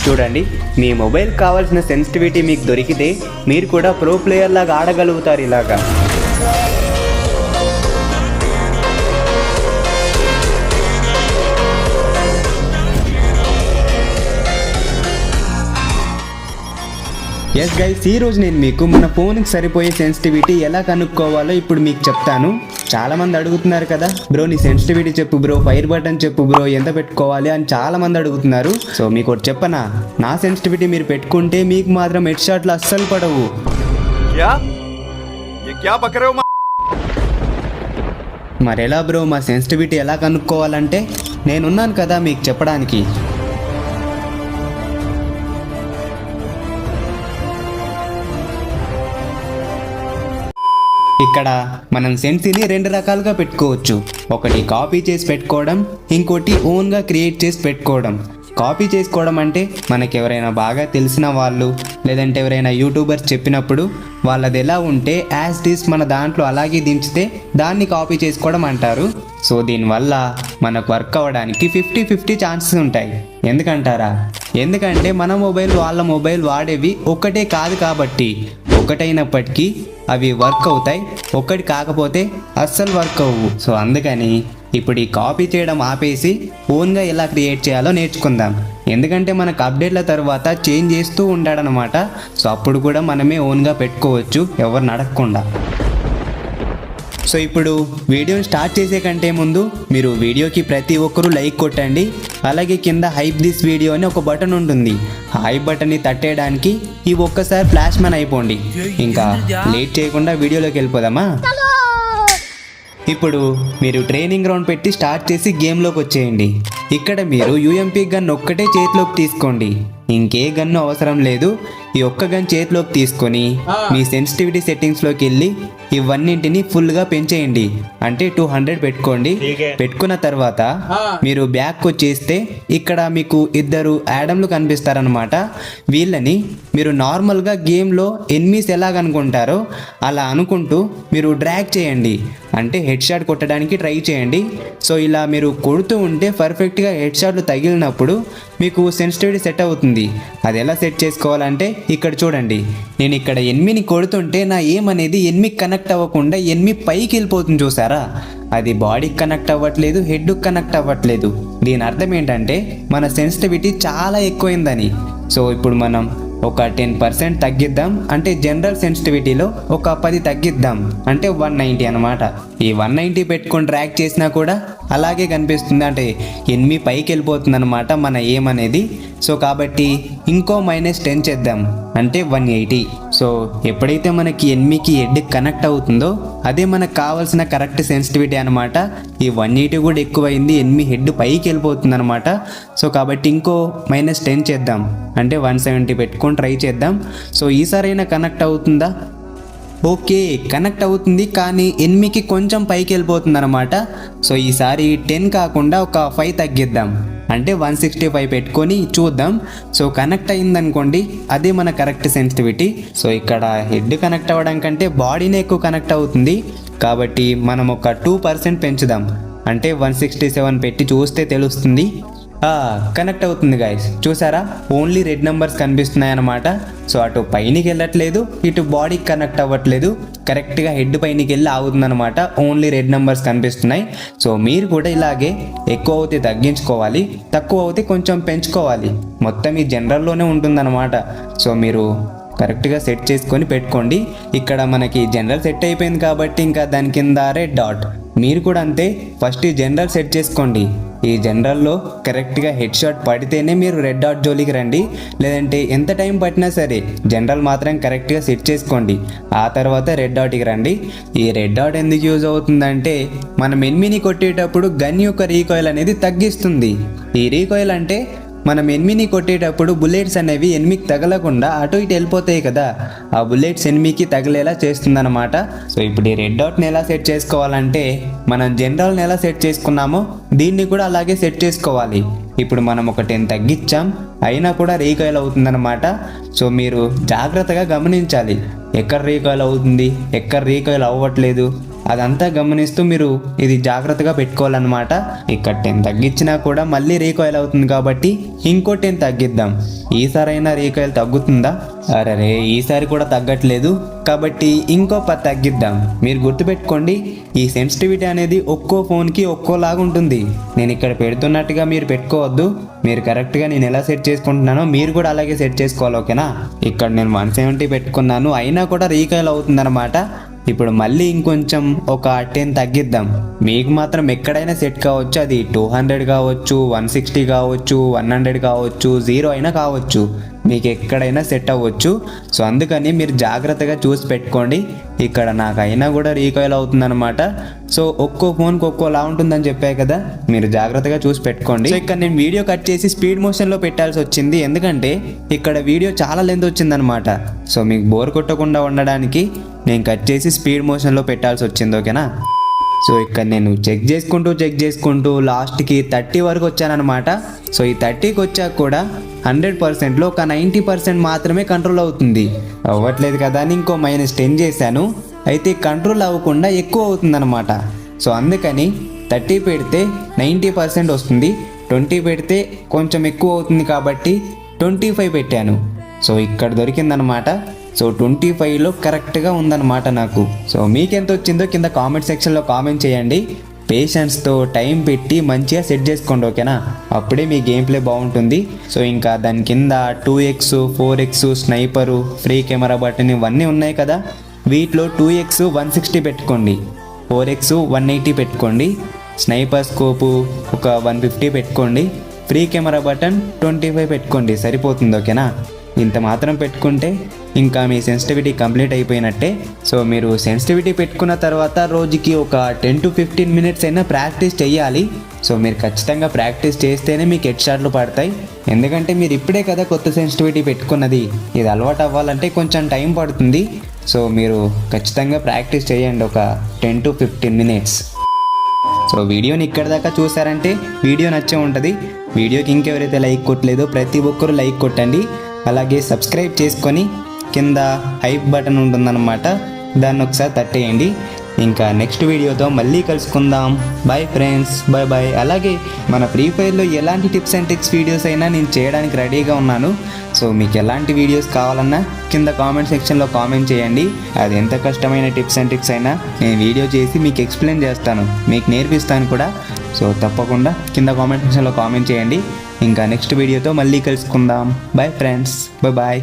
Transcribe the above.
చూడండి, మీ మొబైల్ కావాల్సిన సెన్సిటివిటీ మీకు దొరికితే మీరు కూడా ప్రో ప్లేయర్ లాగా ఆడగలుగుతారు ఇలాగా. ఎస్ గైస్, ఈరోజు నేను మీకు మన ఫోన్కి సరిపోయే సెన్సిటివిటీ ఎలా కనుక్కోవాలో ఇప్పుడు మీకు చెప్తాను. చాలామంది అడుగుతున్నారు కదా, బ్రో నీ సెన్సిటివిటీ చెప్పు బ్రో, ఫైర్ బటన్ చెప్పు బ్రో, ఎంత పెట్టుకోవాలి అని చాలామంది అడుగుతున్నారు. సో మీకు ఒకటి చెప్పనా, నా సెన్సిటివిటీ మీరు పెట్టుకుంటే మీకు మాత్రం హెడ్ షాట్లు అస్సలు పడవు. మరి ఎలా బ్రో మా సెన్సిటివిటీ ఎలా కనుక్కోవాలంటే నేనున్నాను కదా మీకు చెప్పడానికి. ఇక్కడ మనం సెన్సిని రెండు రకాలుగా పెట్టుకోవచ్చు. ఒకటి కాపీ చేసి పెట్టుకోవడం, ఇంకోటి ఓన్గా క్రియేట్ చేసి పెట్టుకోవడం. కాపీ చేసుకోవడం అంటే మనకి ఎవరైనా బాగా తెలిసిన వాళ్ళు లేదంటే ఎవరైనా యూట్యూబర్స్ చెప్పినప్పుడు వాళ్ళది ఎలా ఉంటే యాజ్ ఇట్ మన దాంట్లో అలాగే దించితే దాన్ని కాపీ చేసుకోవడం అంటారు. సో దీనివల్ల మనకు వర్క్ అవ్వడానికి 50-50 ఛాన్సెస్ ఉంటాయి. ఎందుకంటారా? ఎందుకంటే మన మొబైల్ వాళ్ళ మొబైల్ వాడేవి ఒక్కటే కాదు కాబట్టి, ఒకటైనప్పటికీ అవి వర్క్ అవుతాయి, ఒక్కటి కాకపోతే అస్సలు వర్క్ అవ్వవు. సో అందుకని ఇప్పుడు ఈ కాపీ చేయడం ఆపేసి ఓన్గా ఎలా క్రియేట్ చేయాలో నేర్చుకుందాం. ఎందుకంటే మనకు అప్డేట్ల తర్వాత చేంజ్ చేస్తూ ఉంటాడనమాట. సో అప్పుడు కూడా మనమే ఓన్గా పెట్టుకోవచ్చు ఎవరిని అడగకుండా. సో ఇప్పుడు వీడియోని స్టార్ట్ చేసే కంటే ముందు మీరు వీడియోకి ప్రతి ఒక్కరూ లైక్ కొట్టండి. అలాగే కింద హైప్ దిస్ వీడియో అని ఒక బటన్ ఉంటుంది. ఆ హైప్ బటన్ని తట్టేయడానికి ఈ ఒక్కసారి ఫ్లాష్ మ్యాన్ అయిపోండి. ఇంకా లేట్ చేయకుండా వీడియోలోకి వెళ్ళిపోదామా? ఇప్పుడు మీరు ట్రైనింగ్ గ్రౌండ్ పెట్టి స్టార్ట్ చేసి గేమ్లోకి వచ్చేయండి. ఇక్కడ మీరు యూఎంపీ గన్ ఒక్కటే చేతిలోకి తీసుకోండి, ఇంకే గన్ను అవసరం లేదు. ఈ ఒక్క గన్ చేతిలోకి తీసుకొని మీ సెన్సిటివిటీ సెట్టింగ్స్లోకి వెళ్ళి ఇవన్నింటిని ఫుల్గా పెంచేయండి. అంటే 200 పెట్టుకోండి. పెట్టుకున్న తర్వాత మీరు బ్యాక్ వచ్చేస్తే ఇక్కడ మీకు ఇద్దరు యాడమ్లు కనిపిస్తారనమాట. వీళ్ళని మీరు నార్మల్గా గేమ్లో ఎనిమీస్ ఎలాగనుకుంటారో అలా అనుకుంటూ మీరు డ్రాగ్ చేయండి. అంటే హెడ్ షాట్ కొట్టడానికి ట్రై చేయండి. సో ఇలా మీరు కొడుతూ ఉంటే పర్ఫెక్ట్గా హెడ్ షాట్లు తగిలినప్పుడు మీకు సెన్సిటివిటీ సెట్ అవుతుంది. అది ఎలా సెట్ చేసుకోవాలంటే ఇక్కడ చూడండి, నేను ఇక్కడ ఎనిమిని కొడుతుంటే నా ఏం అనేది ఎనిమికి కనెక్ట్ అవ్వకుండా ఎనిమి పైకి వెళ్ళిపోతుంది చూసారా? అది బాడీకి కనెక్ట్ అవ్వట్లేదు, హెడ్కి కనెక్ట్ అవ్వట్లేదు. దీని అర్థం ఏంటంటే మన సెన్సిటివిటీ చాలా ఎక్కువైందని. సో ఇప్పుడు మనం ఒక 10% తగ్గిద్దాం. అంటే జనరల్ సెన్సిటివిటీలో ఒక 10 తగ్గిద్దాం, అంటే 190 అనమాట. ఈ 190 పెట్టుకొని ట్రాక్ చేసినా కూడా అలాగే కనిపిస్తుంది, అంటే ఎనిమి పైకి వెళ్ళిపోతుంది అనమాట మన ఏం అనేది. సో కాబట్టి ఇంకో -10 చేద్దాం, అంటే 180. సో ఎప్పుడైతే మనకి ఎనిమికి హెడ్ కనెక్ట్ అవుతుందో అదే మనకు కావాల్సిన కరెక్ట్ సెన్సిటివిటీ అనమాట. ఈ 180 కూడా ఎక్కువైంది, ఎనిమి హెడ్ పైకి వెళ్ళిపోతుంది అనమాట. సో కాబట్టి ఇంకో -10 చేద్దాం, అంటే 170 పెట్టుకొని ట్రై చేద్దాం. సో ఈసారైనా కనెక్ట్ అవుతుందా? ఓకే, కనెక్ట్ అవుతుంది, కానీ ఎనిమికి కొంచెం పైకి వెళ్ళిపోతుంది అనమాట. సో ఈసారి 10 కాకుండా ఒక 5 తగ్గిద్దాం, అంటే 165 పెట్టుకొని చూద్దాం. సో కనెక్ట్ అయిందనుకోండి, అదే మన కరెక్ట్ సెన్సిటివిటీ. సో ఇక్కడ హెడ్ కనెక్ట్ అవ్వడం కంటే బాడీనే ఎక్కువ కనెక్ట్ అవుతుంది కాబట్టి మనం ఒక 2% పెంచుదాం, అంటే 167 పెట్టి చూస్తే తెలుస్తుంది. కనెక్ట్ అవుతుంది గైస్, చూసారా? ఓన్లీ రెడ్ నెంబర్స్ కనిపిస్తున్నాయి అన్నమాట. సో అటు పైనకి వెళ్ళట్లేదు, ఇటు బాడీకి కనెక్ట్ అవ్వట్లేదు, కరెక్ట్గా హెడ్ పైనకి వెళ్ళి ఆగుతుంది అనమాట. ఓన్లీ రెడ్ నెంబర్స్ కనిపిస్తున్నాయి. సో మీరు కూడా ఇలాగే ఎక్కువ అవుతే తగ్గించుకోవాలి, తక్కువ అవుతే కొంచెం పెంచుకోవాలి. మొత్తం ఈ జనరల్లోనే ఉంటుందన్నమాట. సో మీరు కరెక్ట్గా సెట్ చేసుకొని పెట్టుకోండి. ఇక్కడ మనకి జనరల్ సెట్ అయిపోయింది కాబట్టి ఇంకా దాని కింద రెడ్ డాట్. మీరు కూడా అంతే, ఫస్ట్ ఈ జనరల్ సెట్ చేసుకోండి. ఈ జనరల్లో కరెక్ట్గా హెడ్ షాట్ పడితేనే మీరు రెడ్ డాట్ జోలికి రండి, లేదంటే ఎంత టైం పట్టినా సరే జనరల్ మాత్రం కరెక్ట్గా సెట్ చేసుకోండి. ఆ తర్వాత రెడ్ డాట్కి రండి. ఈ రెడ్ డాట్ ఎందుకు యూజ్ అవుతుందంటే మనం ఎనిమిని కొట్టేటప్పుడు గన్ యొక్క రీకాయిల్ అనేది తగ్గిస్తుంది. ఈ రీకాయిల్ అంటే మనం ఎనిమిని కొట్టేటప్పుడు బుల్లెట్స్ అనేవి ఎనిమికి తగలకుండా అటు ఇటు వెళ్ళిపోతాయి కదా, ఆ బుల్లెట్స్ ఎనిమికి తగిలేలా చేస్తుందన్నమాట. సో ఇప్పుడు ఈ రెడ్ డాట్ని ఎలా సెట్ చేసుకోవాలంటే మనం జనరల్ని ఎలా సెట్ చేసుకున్నామో దీన్ని కూడా అలాగే సెట్ చేసుకోవాలి. ఇప్పుడు మనం ఒక 10 తగ్గించాం, అయినా కూడా రీకాయిల్ అవుతుందన్నమాట. సో మీరు జాగ్రత్తగా గమనించాలి, ఎక్కడ రీకాయిల్ అవుతుంది, ఎక్కడ రీకాయిల్ అవ్వట్లేదు. అదంతా గమనిస్తూ మీరు ఇది జాగ్రత్తగా పెట్టుకోవాలన్నమాట. ఇక్కడ 10 తగ్గించినా కూడా మళ్ళీ రీకాయిల్ అవుతుంది కాబట్టి ఇంకో 10 తగ్గిద్దాం. ఈసారైనా రీకాయిల్ తగ్గుతుందా? అరే ఈసారి కూడా తగ్గట్లేదు కాబట్టి ఇంకో 10 తగ్గిద్దాం. మీరు గుర్తుపెట్టుకోండి, ఈ సెన్సిటివిటీ అనేది ఒక్కో ఫోన్కి ఒక్కోలాగా ఉంటుంది. నేను ఇక్కడ పెడుతున్నట్టుగా మీరు పెట్టుకోవద్దు. మీరు కరెక్ట్గా నేను ఎలా సెట్ చేసుకుంటున్నానో మీరు కూడా అలాగే సెట్ చేసుకోవాలి, ఓకేనా? ఇక్కడ నేను 170 పెట్టుకున్నాను, అయినా కూడా రీకాయిల్ అవుతుందన్నమాట. ఇప్పుడు మళ్ళీ ఇంకొంచెం ఒక 10 తగ్గిద్దాం. మీకు మాత్రం ఎక్కడైనా సెట్ కావచ్చు, అది 200 కావచ్చు, 160 కావచ్చు, 100 కావచ్చు, 0 అయినా కావచ్చు, మీకు ఎక్కడైనా సెట్ అవ్వచ్చు. సో అందుకని మీరు జాగ్రత్తగా చూసి పెట్టుకోండి. ఇక్కడ నాకైనా కూడా రీకాయిల్ అవుతుందన్నమాట. సో ఒక్కో ఫోన్కి ఒక్కోలా ఉంటుందని చెప్పాయి కదా, మీరు జాగ్రత్తగా చూసి పెట్టుకోండి. సో ఇక్కడ నేను వీడియో కట్ చేసి స్పీడ్ మోషన్లో పెట్టాల్సి వచ్చింది, ఎందుకంటే ఇక్కడ వీడియో చాలా లెంత్ వచ్చిందనమాట. సో మీకు బోర్ కొట్టకుండా ఉండడానికి నేను కట్ చేసి స్పీడ్ మోషన్లో పెట్టాల్సి వచ్చింది, ఓకేనా? సో ఇక్కడ నేను చెక్ చేసుకుంటూ లాస్ట్కి 30 వరకు వచ్చానమాట. సో ఈ 30కి వచ్చాక కూడా 100%లో ఒక 90% మాత్రమే కంట్రోల్ అవుతుంది. అవ్వట్లేదు కదా అని ఇంకో -10 చేశాను, అయితే కంట్రోల్ అవ్వకుండా ఎక్కువ అవుతుందన్నమాట. సో అందుకని 30 పెడితే 90% వస్తుంది, 20 పెడితే కొంచెం ఎక్కువ అవుతుంది కాబట్టి 25 పెట్టాను. సో ఇక్కడ దొరికిందనమాట. సో 25లో కరెక్ట్గా ఉందన్నమాట నాకు. సో మీకెంత వచ్చిందో కింద కామెంట్ సెక్షన్లో కామెంట్ చేయండి. పేషెన్స్తో టైం పెట్టి మంచిగా సెట్ చేసుకోండి, ఓకేనా? అప్పుడే మీ గేమ్ ప్లే బాగుంటుంది. సో ఇంకా దాని కింద 2x 4x స్నైపరు, free camera button ఇవన్నీ ఉన్నాయి కదా, వీటిలో 2x 160 పెట్టుకోండి, 4x 180 పెట్టుకోండి, స్నైపర్ స్కోపు ఒక 150 పెట్టుకోండి, ఫ్రీ కెమెరా బటన్ 25 పెట్టుకోండి, సరిపోతుంది, ఓకేనా? ఇంత మాత్రం పెట్టుకుంటే ఇంకా మీ సెన్సిటివిటీ కంప్లీట్ అయిపోయినట్టే. సో మీరు సెన్సిటివిటీ పెట్టుకున్న తర్వాత రోజుకి ఒక 10 to 15 minutes అయినా ప్రాక్టీస్ చేయాలి. సో మీరు ఖచ్చితంగా ప్రాక్టీస్ చేస్తేనే మీకు హెడ్ షాట్లు పడతాయి, ఎందుకంటే మీరు ఇప్పుడే కదా కొత్త సెన్సిటివిటీ పెట్టుకున్నది, ఇది అలవాటు అవ్వాలంటే కొంచెం టైం పడుతుంది. సో మీరు ఖచ్చితంగా ప్రాక్టీస్ చేయండి ఒక 10 to 15 minutes. సో వీడియోని ఇక్కడ దాకా చూసారంటే వీడియో నచ్చే ఉంటుంది. వీడియోకి ఇంకెవరైతే లైక్ కొట్టలేదో ప్రతి ఒక్కరూ లైక్ కొట్టండి, అలాగే సబ్స్క్రైబ్ చేసుకొని కింద హైప్ బటన్ ఉంటుందన్నమాట, దాన్ని ఒకసారి తట్టేయండి. ఇంకా నెక్స్ట్ వీడియోతో మళ్ళీ కలుసుకుందాం. Bye friends, bye bye. అలాగే మన ఫ్రీ ఫైర్లో ఎలాంటి టిప్స్ అండ్ ట్రిక్స్ వీడియోస్ అయినా నేను చేయడానికి రెడీగా ఉన్నాను. సో మీకు ఎలాంటి వీడియోస్ కావాలన్నా కింద కామెంట్ సెక్షన్లో కామెంట్ చేయండి. అది ఎంత కష్టమైన టిప్స్ అండ్ ట్రిక్స్ అయినా నేను వీడియో చేసి మీకు ఎక్స్ప్లెయిన్ చేస్తాను, మీకు నేర్పిస్తాను కూడా. సో తప్పకుండా కింద కామెంట్ సెక్షన్లో కామెంట్ చేయండి. ఇంకా నెక్స్ట్ వీడియోతో మళ్ళీ కలుసుకుందాం. Bye friends, bye bye.